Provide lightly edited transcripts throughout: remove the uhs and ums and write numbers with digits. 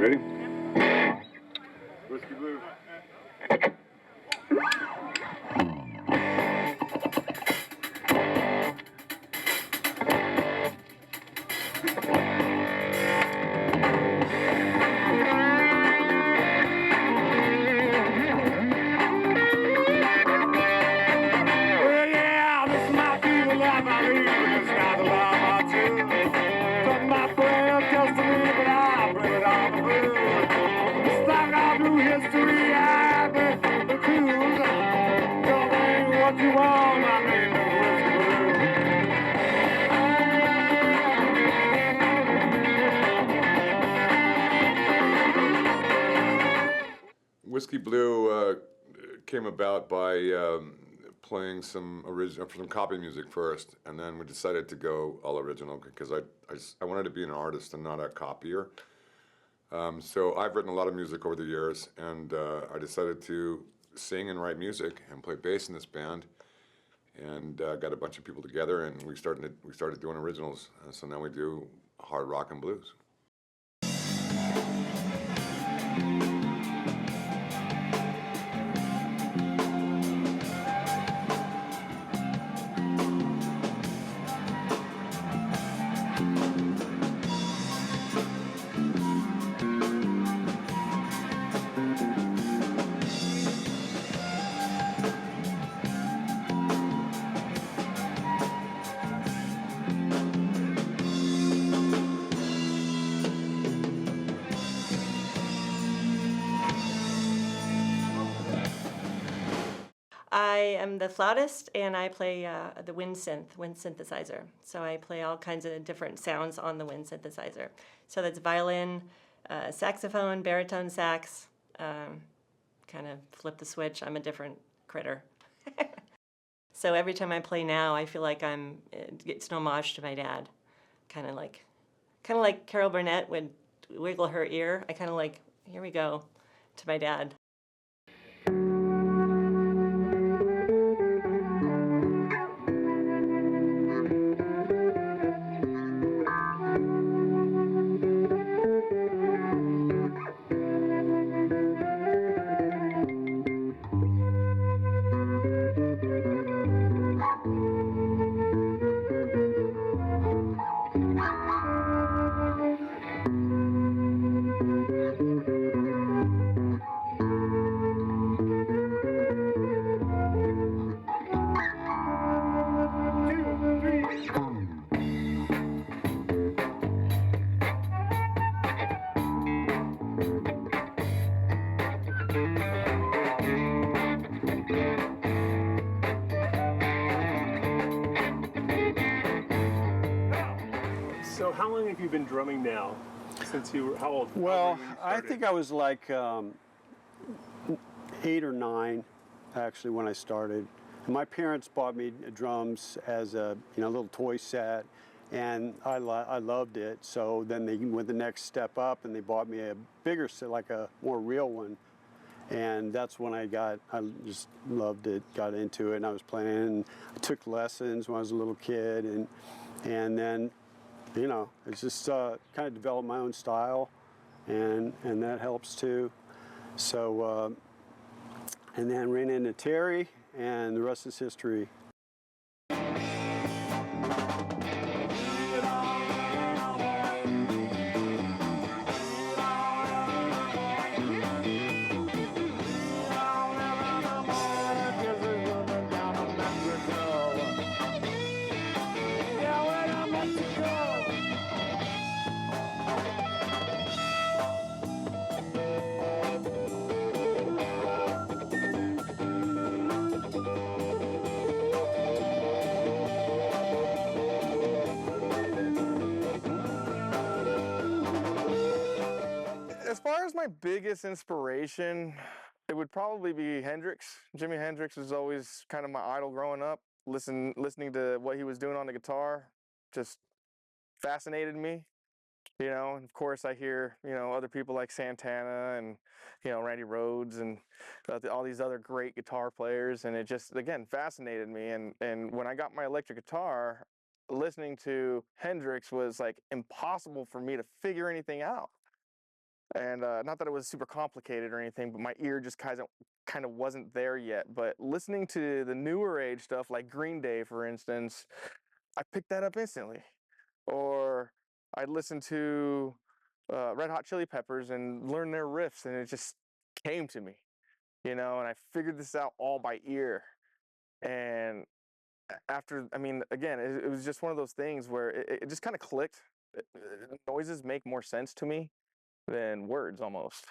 Ready? Whisky Bleu. Whisky Bleu came about by playing some copy music first, and then we decided to go all original because I wanted to be an artist and not a copier. So I've written a lot of music over the years, and I decided to sing and write music and play bass in this band, and got a bunch of people together, and we started doing originals. So now we do hard rock and blues. I am the flautist, and I play the wind synthesizer. So I play all kinds of different sounds on the wind synthesizer. So that's violin, saxophone, baritone sax, kind of flip the switch. I'm a different critter. So every time I play now, I feel like it's an homage to my dad. Kind of like Carol Burnett would wiggle her ear. I kind of like, here we go, to my dad. So how long have you been drumming now? Since you were, how old? Well, I think I was like 8 or 9, actually, when I started. And my parents bought me drums as a little toy set, and I loved it. So then they went the next step up, and they bought me a bigger set, like a more real one. And that's when I just loved it, got into it, and I was playing. And I took lessons when I was a little kid, and then, it's just kind of developed my own style, and that helps too. So, and then ran into Terry, and the rest is history. As far as my biggest inspiration, it would probably be Hendrix. Jimi Hendrix was always kind of my idol growing up. Listening to what he was doing on the guitar just fascinated me. And of course I hear, other people like Santana and, Randy Rhoads and all these other great guitar players. And it just, again, fascinated me. And when I got my electric guitar, listening to Hendrix was like impossible for me to figure anything out. And not that it was super complicated or anything, but my ear just kind of wasn't there yet. But listening to the newer age stuff like Green Day, for instance, I picked that up instantly. Or I'd listen to Red Hot Chili Peppers and learn their riffs, and it just came to me, you know. And I figured this out all by ear. And after, I mean, again, it was just one of those things where it just kind of clicked. Noises make more sense to me than words almost.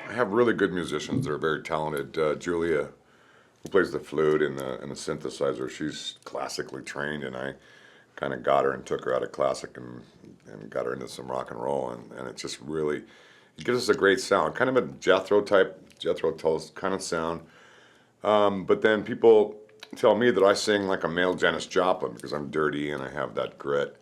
I have really good musicians that are very talented. Julia, who plays the flute and the synthesizer, she's classically trained, and I kind of got her and took her out of classic and got her into some rock and roll, and it just really, it gives us a great sound, kind of a Jethro Tull kind of sound. But then people tell me that I sing like a male Janis Joplin because I'm dirty and I have that grit.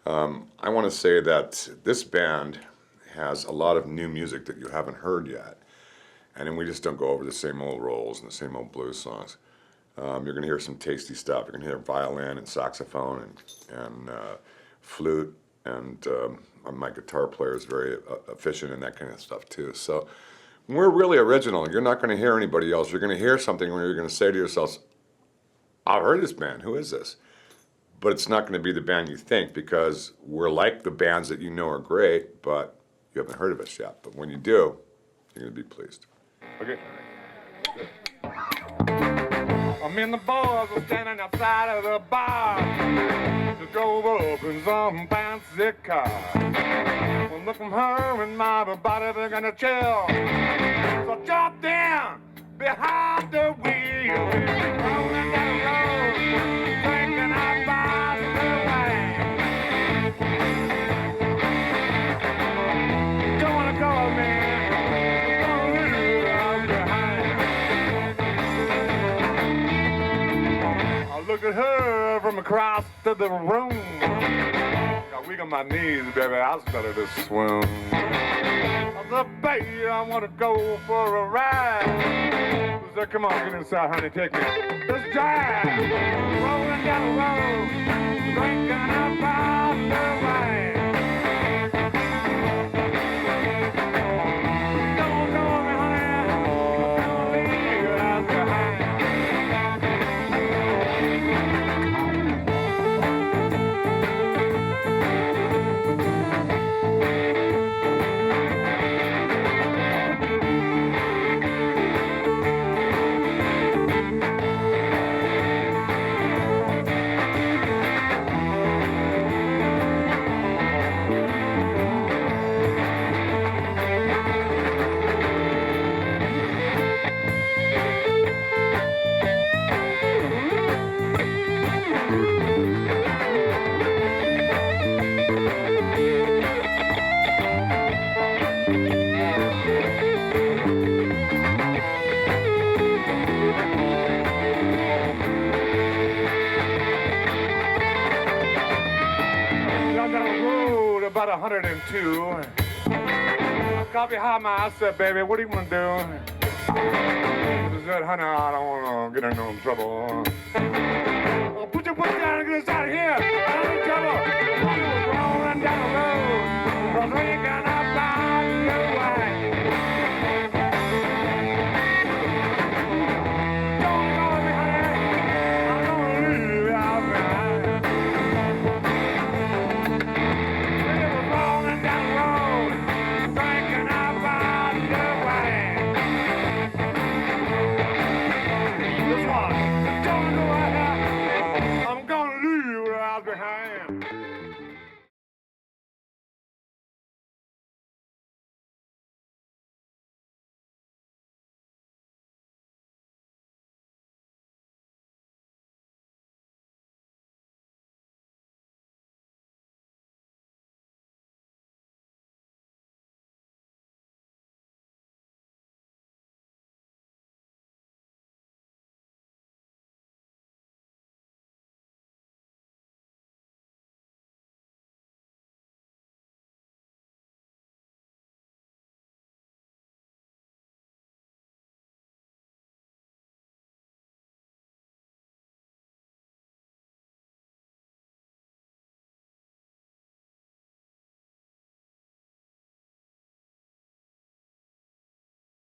I want to say that this band has a lot of new music that you haven't heard yet. And then we just don't go over the same old rolls and the same old blues songs. You're going to hear some tasty stuff. You're going to hear violin and saxophone and flute. And my guitar player is very efficient in that kind of stuff too. So we're really original. You're not going to hear anybody else. You're going to hear something where you're going to say to yourselves, I've heard this band. Who is this? But it's not going to be the band you think, because we're like the bands that you know are great, but you haven't heard of us yet. But when you do, you're going to be pleased. Okay. I'm in the bars, I'm standing outside of the bar. Just drove up in some fancy car. Well, look from her and my body began to chill. So I dropped down behind the wheel. Rolling down the road, drinking out bottles of wine. Don't wanna go, man. Look at her from across the room. Got weak on my knees, baby, I started to swoon. I said, baby, I want to go for a ride. I said, come on, get inside, honey, take me. Let's drive. Rolling down the road, drinking up all the wine. Don't go with me, honey. Don't leave your house behind. About 102. I got behind my, I said, baby, what do you want to do? She said, honey, I don't want to get in no trouble. I'll put your foot down and get us out of here.